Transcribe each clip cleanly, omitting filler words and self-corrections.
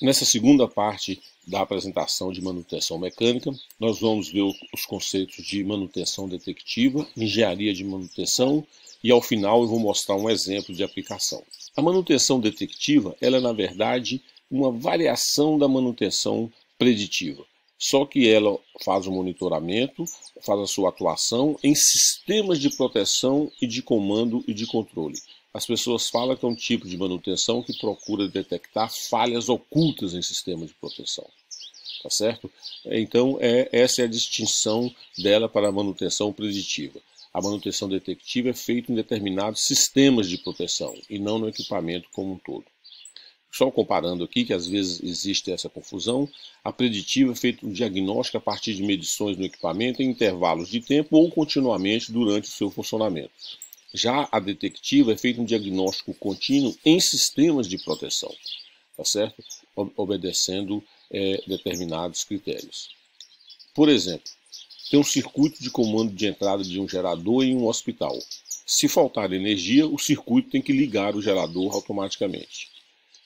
Nessa segunda parte da apresentação de manutenção mecânica, nós vamos ver os conceitos de manutenção detectiva, engenharia de manutenção e, ao final, eu vou mostrar um exemplo de aplicação. A manutenção detectiva, ela é, na verdade, uma variação da manutenção preditiva, só que ela faz o monitoramento, faz a sua atuação em sistemas de proteção e de comando e de controle. As pessoas falam que é um tipo de manutenção que procura detectar falhas ocultas em sistemas de proteção. Tá certo? Então, essa é a distinção dela para a manutenção preditiva. A manutenção detectiva é feita em determinados sistemas de proteção e não no equipamento como um todo. Só comparando aqui, que às vezes existe essa confusão, a preditiva é feita um diagnóstico a partir de medições no equipamento em intervalos de tempo ou continuamente durante o seu funcionamento. Já a detectiva é feito um diagnóstico contínuo em sistemas de proteção, tá certo? Obedecendo determinados critérios. Por exemplo, tem um circuito de comando de entrada de um gerador em um hospital. Se faltar energia, o circuito tem que ligar o gerador automaticamente.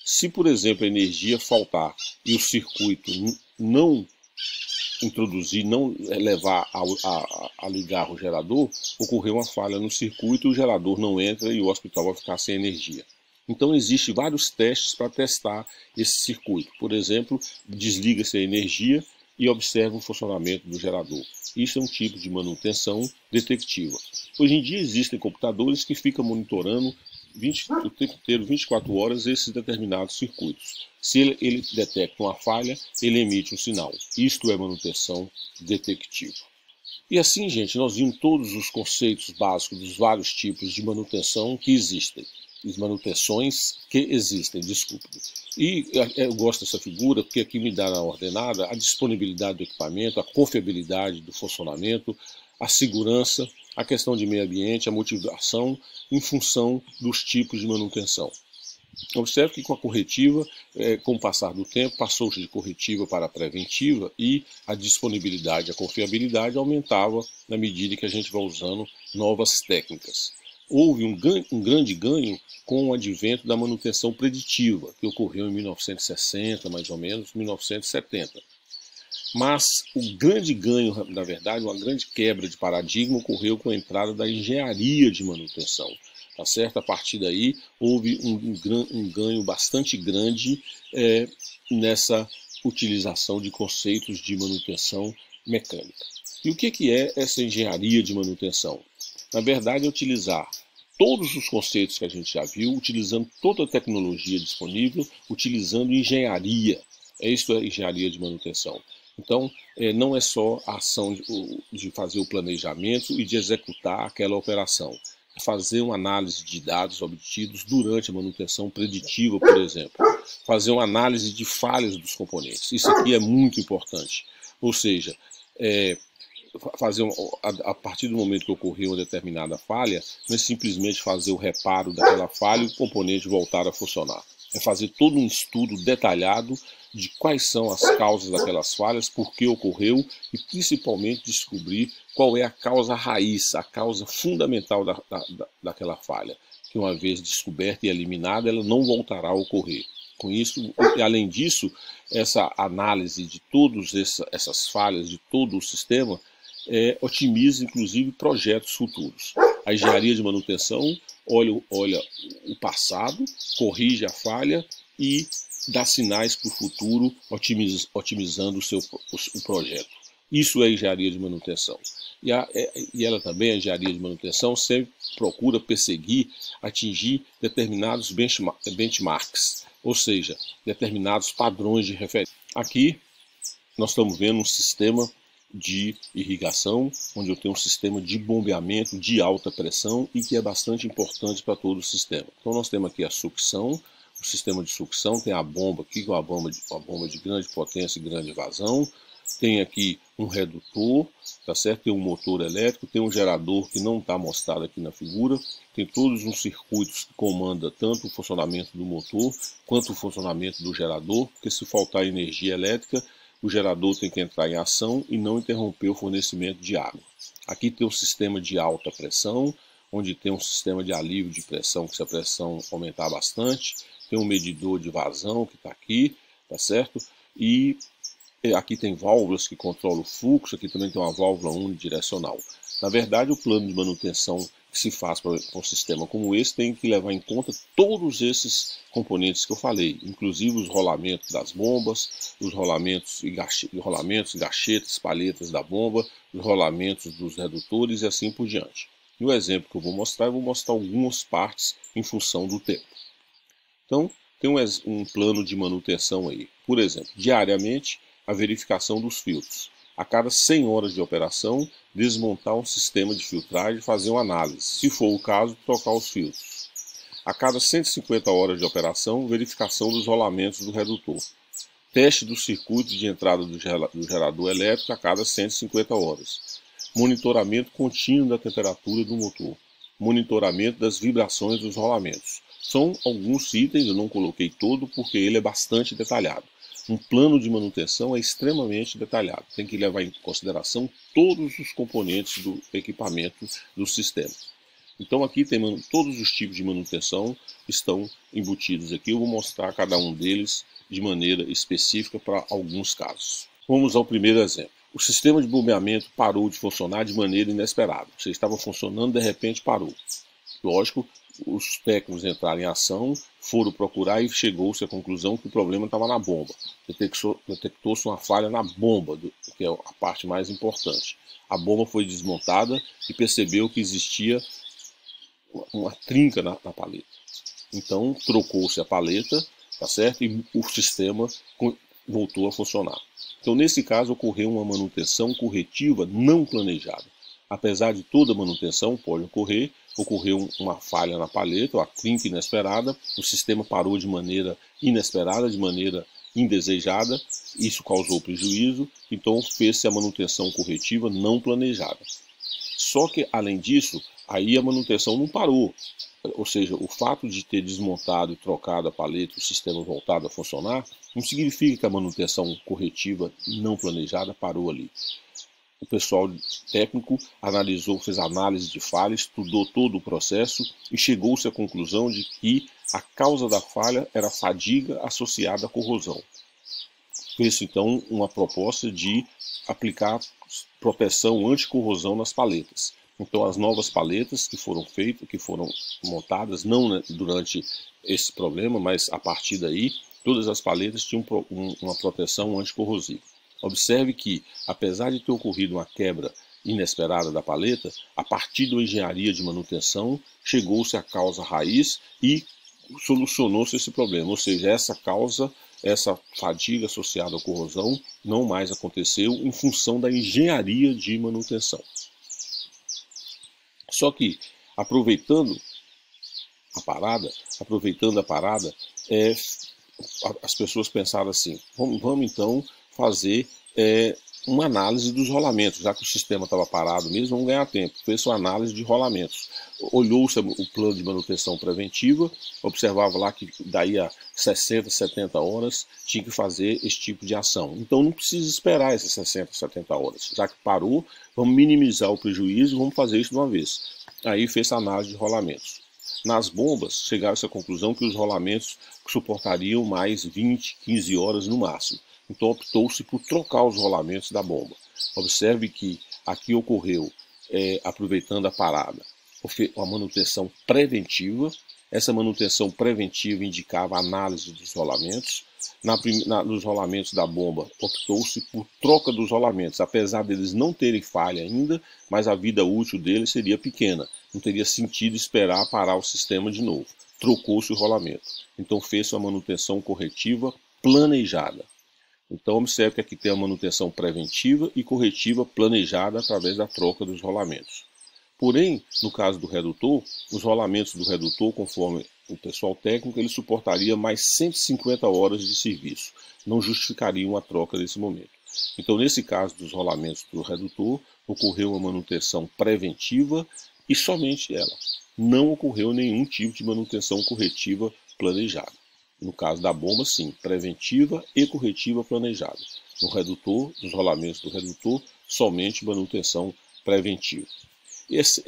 Se, por exemplo, a energia faltar e o circuito não introduzir, não levar a ligar o gerador, ocorreu uma falha no circuito, o gerador não entra e o hospital vai ficar sem energia. Então existem vários testes para testar esse circuito. Por exemplo, desliga-se a energia e observa o funcionamento do gerador. Isso é um tipo de manutenção detectiva. Hoje em dia existem computadores que ficam monitorando o tempo inteiro, 24 horas, esses determinados circuitos. Se ele detecta uma falha, ele emite um sinal. Isto é manutenção detectiva. E assim, gente, nós vimos todos os conceitos básicos dos vários tipos de manutenção que existem. As manutenções que existem, desculpe. E eu gosto dessa figura porque aqui me dá na ordenada a disponibilidade do equipamento, a confiabilidade do funcionamento, a segurança, a questão de meio ambiente, a motivação em função dos tipos de manutenção. Observe que com a corretiva, com o passar do tempo, passou-se de corretiva para preventiva e a disponibilidade, a confiabilidade aumentava na medida que a gente vai usando novas técnicas. Houve um grande ganho com o advento da manutenção preditiva, que ocorreu em 1960, mais ou menos, 1970. Mas o grande ganho, na verdade, uma grande quebra de paradigma ocorreu com a entrada da engenharia de manutenção. Tá certo? A partir daí houve um ganho bastante grande nessa utilização de conceitos de manutenção mecânica. E o que é essa engenharia de manutenção? Na verdade, é utilizar todos os conceitos que a gente já viu, utilizando toda a tecnologia disponível, utilizando engenharia. Isso é engenharia de manutenção. Então, não é só a ação de fazer o planejamento e de executar aquela operação. É fazer uma análise de dados obtidos durante a manutenção preditiva, por exemplo. Fazer uma análise de falhas dos componentes. Isso aqui é muito importante. Ou seja, a partir do momento que ocorreu uma determinada falha, não é simplesmente fazer o reparo daquela falha e o componente voltar a funcionar. É fazer todo um estudo detalhado de quais são as causas daquelas falhas, por que ocorreu e principalmente descobrir qual é a causa raiz, a causa fundamental daquela falha, que uma vez descoberta e eliminada, ela não voltará a ocorrer. Com isso, e além disso, essa análise de todas essas falhas, de todo o sistema, otimiza inclusive projetos futuros. A engenharia de manutenção olha o passado, corrige a falha e dá sinais para o futuro, otimizando o projeto. Isso é engenharia de manutenção. E ela também, a engenharia de manutenção, sempre procura perseguir, atingir determinados benchmarks, ou seja, determinados padrões de referência. Aqui nós estamos vendo um sistema de irrigação, onde eu tenho um sistema de bombeamento de alta pressão e que é bastante importante para todo o sistema. Então nós temos aqui a sucção, o sistema de sucção, tem a bomba aqui, com uma bomba de grande potência e grande vazão, tem aqui um redutor, tá certo? Tem um motor elétrico, tem um gerador que não está mostrado aqui na figura, tem todos os circuitos que comandam tanto o funcionamento do motor quanto o funcionamento do gerador, porque se faltar energia elétrica, o gerador tem que entrar em ação e não interromper o fornecimento de água. Aqui tem um sistema de alta pressão, onde tem um sistema de alívio de pressão, que se a pressão aumentar bastante, tem um medidor de vazão que está aqui, tá certo? E aqui tem válvulas que controlam o fluxo, aqui também tem uma válvula unidirecional. Na verdade, o plano de manutenção que se faz para um sistema como esse tem que levar em conta todos esses componentes que eu falei, inclusive os rolamentos das bombas, os rolamentos e gachetas, palhetas da bomba, os rolamentos dos redutores e assim por diante. No exemplo que eu vou mostrar algumas partes em função do tempo. Então, tem um plano de manutenção aí. Por exemplo, diariamente, a verificação dos filtros. A cada 100 horas de operação, desmontar um sistema de filtragem e fazer uma análise. Se for o caso, trocar os filtros. A cada 150 horas de operação, verificação dos rolamentos do redutor. Teste do circuito de entrada do gerador elétrico a cada 150 horas. Monitoramento contínuo da temperatura do motor. Monitoramento das vibrações dos rolamentos. São alguns itens, eu não coloquei todo porque ele é bastante detalhado. Um plano de manutenção é extremamente detalhado, tem que levar em consideração todos os componentes do equipamento do sistema. Então aqui tem todos os tipos de manutenção estão embutidos aqui, eu vou mostrar cada um deles de maneira específica para alguns casos. Vamos ao primeiro exemplo. O sistema de bombeamento parou de funcionar de maneira inesperada. Você estava funcionando, de repente parou. Lógico, os técnicos entraram em ação, foram procurar e chegou-se à conclusão que o problema estava na bomba. Detectou-se uma falha na bomba, que é a parte mais importante. A bomba foi desmontada e percebeu que existia uma trinca na paleta. Então, trocou-se a paleta, tá certo? E o sistema voltou a funcionar. Então, nesse caso, ocorreu uma manutenção corretiva não planejada. Apesar de toda manutenção pode ocorrer, ocorreu uma falha na paleta, uma trinca inesperada, o sistema parou de maneira inesperada, de maneira indesejada, isso causou prejuízo, então fez-se a manutenção corretiva não planejada. Só que, além disso, aí a manutenção não parou, ou seja, o fato de ter desmontado e trocado a paleta e o sistema voltado a funcionar, não significa que a manutenção corretiva não planejada parou ali. O pessoal técnico analisou, fez análise de falha, estudou todo o processo e chegou-se à conclusão de que a causa da falha era fadiga associada à corrosão. Fez então uma proposta de aplicar proteção anticorrosão nas paletas. Então as novas paletas que foram feitas, que foram montadas, não durante esse problema, mas a partir daí, todas as paletas tinham uma proteção anticorrosiva. Observe que, apesar de ter ocorrido uma quebra inesperada da paleta, a partir da engenharia de manutenção, chegou-se à causa raiz e solucionou-se esse problema. Ou seja, essa fadiga associada à corrosão não mais aconteceu em função da engenharia de manutenção. Só que, aproveitando a parada, as pessoas pensaram assim, vamos então fazer uma análise dos rolamentos, já que o sistema estava parado mesmo, vamos ganhar tempo. Fez uma análise de rolamentos. Olhou-se o plano de manutenção preventiva, observava lá que daí a 60, 70 horas tinha que fazer esse tipo de ação. Então não precisa esperar essas 60, 70 horas. Já que parou, vamos minimizar o prejuízo e vamos fazer isso de uma vez. Aí fez a análise de rolamentos. Nas bombas, chegaram-se à conclusão que os rolamentos suportariam mais 20, 15 horas no máximo. Então optou-se por trocar os rolamentos da bomba. Observe que aqui ocorreu, aproveitando a parada, uma manutenção preventiva. Essa manutenção preventiva indicava a análise dos rolamentos. Nos rolamentos da bomba, optou-se por troca dos rolamentos, apesar deles não terem falha ainda, mas a vida útil deles seria pequena. Não teria sentido esperar parar o sistema de novo. Trocou-se o rolamento. Então fez-se uma manutenção corretiva planejada. Então observe que aqui tem a manutenção preventiva e corretiva planejada através da troca dos rolamentos. Porém, no caso do redutor, os rolamentos do redutor, conforme o pessoal técnico, ele suportaria mais 150 horas de serviço. Não justificaria uma troca nesse momento. Então, nesse caso dos rolamentos do redutor, ocorreu uma manutenção preventiva e somente ela. Não ocorreu nenhum tipo de manutenção corretiva planejada. No caso da bomba, sim, preventiva e corretiva planejada. No redutor, nos rolamentos do redutor, somente manutenção preventiva. Esse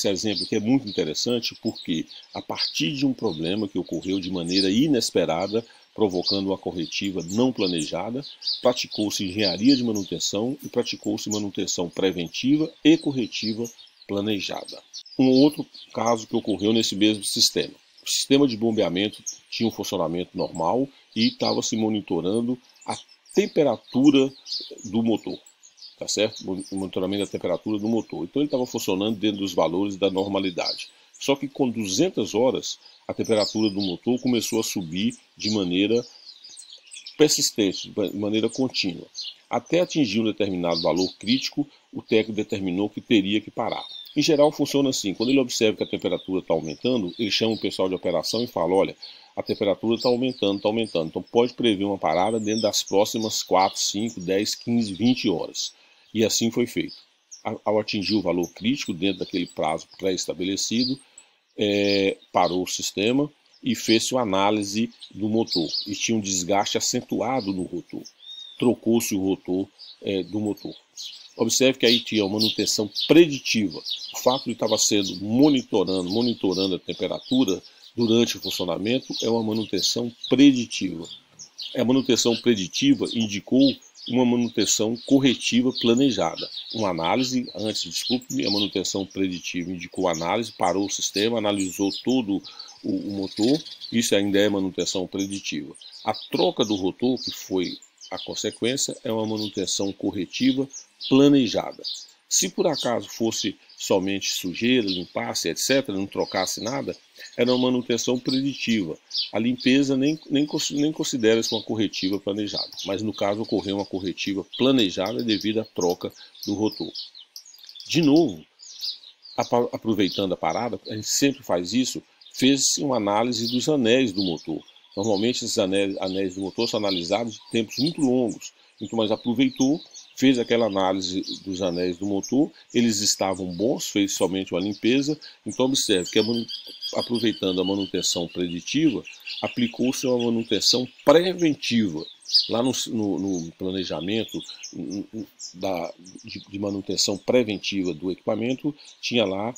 exemplo aqui é muito interessante porque, a partir de um problema que ocorreu de maneira inesperada, provocando uma corretiva não planejada, praticou-se engenharia de manutenção e praticou-se manutenção preventiva e corretiva planejada. Um outro caso que ocorreu nesse mesmo sistema. O sistema de bombeamento tinha um funcionamento normal e estava se monitorando a temperatura do motor, tá certo? O monitoramento da temperatura do motor. Então ele estava funcionando dentro dos valores da normalidade. Só que com 200 horas, a temperatura do motor começou a subir de maneira persistente, de maneira contínua. Até atingir um determinado valor crítico, o técnico determinou que teria que parar. Em geral funciona assim, quando ele observa que a temperatura está aumentando, ele chama o pessoal de operação e fala, olha, a temperatura está aumentando, então pode prever uma parada dentro das próximas 4, 5, 10, 15, 20 horas. E assim foi feito. Ao atingir o valor crítico, dentro daquele prazo pré-estabelecido, parou o sistema e fez uma análise do motor. E tinha um desgaste acentuado no rotor. Trocou-se o rotor do motor. Observe que aí tinha uma manutenção preditiva. O fato de estar sendo monitorando a temperatura durante o funcionamento é uma manutenção preditiva. A manutenção preditiva indicou uma manutenção corretiva planejada. Uma análise, a manutenção preditiva indicou análise, parou o sistema, analisou todo o motor, isso ainda é manutenção preditiva. A troca do rotor, que foi a consequência, é uma manutenção corretiva planejada. Se por acaso fosse somente sujeira, limpasse, etc., não trocasse nada, era uma manutenção preditiva. A limpeza nem considera-se uma corretiva planejada, mas no caso ocorreu uma corretiva planejada devido à troca do rotor. De novo, aproveitando a parada, a gente sempre faz isso, fez-se uma análise dos anéis do motor. Normalmente esses anéis do motor são analisados em tempos muito longos, mas aproveitou, fez aquela análise dos anéis do motor, eles estavam bons, fez somente uma limpeza. Então observe que aproveitando a manutenção preditiva, aplicou-se uma manutenção preventiva. Lá no planejamento de manutenção preventiva do equipamento, tinha lá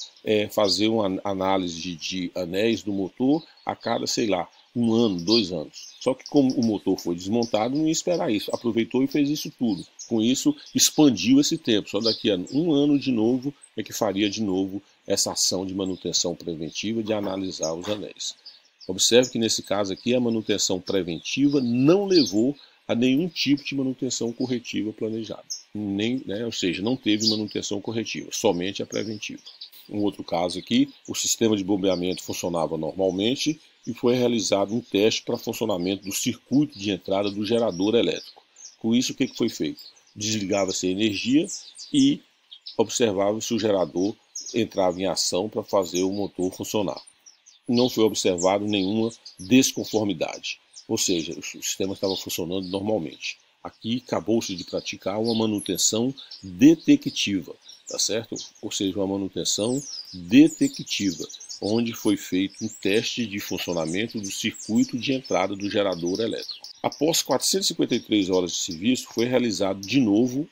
fazer uma análise de anéis do motor a cada, sei lá, 1 ano, 2 anos. Só que como o motor foi desmontado, não ia esperar isso. Aproveitou e fez isso tudo. Com isso, expandiu esse tempo. Só daqui a 1 ano de novo é que faria de novo essa ação de manutenção preventiva de analisar os anéis. Observe que nesse caso aqui a manutenção preventiva não levou a nenhum tipo de manutenção corretiva planejada. Ou seja, não teve manutenção corretiva, somente a preventiva. Um outro caso aqui, o sistema de bombeamento funcionava normalmente e foi realizado um teste para funcionamento do circuito de entrada do gerador elétrico. Com isso, o que foi feito? Desligava-se a energia e observava se o gerador entrava em ação para fazer o motor funcionar. Não foi observado nenhuma desconformidade, ou seja, o sistema estava funcionando normalmente. Aqui acabou-se de praticar uma manutenção detectiva, tá certo? Ou seja, uma manutenção detectiva, onde foi feito um teste de funcionamento do circuito de entrada do gerador elétrico. Após 453 horas de serviço, foi realizado de novo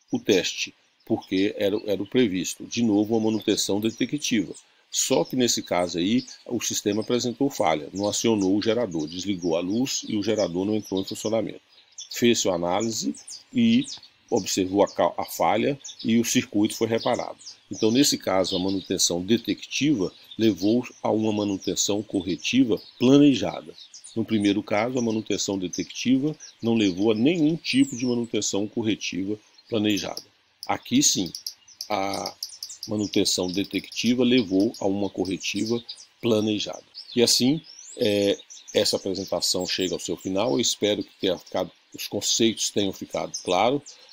o teste, porque era o previsto, de novo uma manutenção detectiva. Só que nesse caso aí, o sistema apresentou falha, não acionou o gerador, desligou a luz e o gerador não entrou em funcionamento. Fez a análise e observou a falha e o circuito foi reparado. Então, nesse caso, a manutenção detectiva levou a uma manutenção corretiva planejada. No primeiro caso, a manutenção detectiva não levou a nenhum tipo de manutenção corretiva planejada. Aqui sim, a manutenção detectiva levou a uma corretiva planejada. E assim, essa apresentação chega ao seu final. Eu espero que os conceitos tenham ficado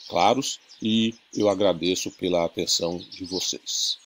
claros e eu agradeço pela atenção de vocês.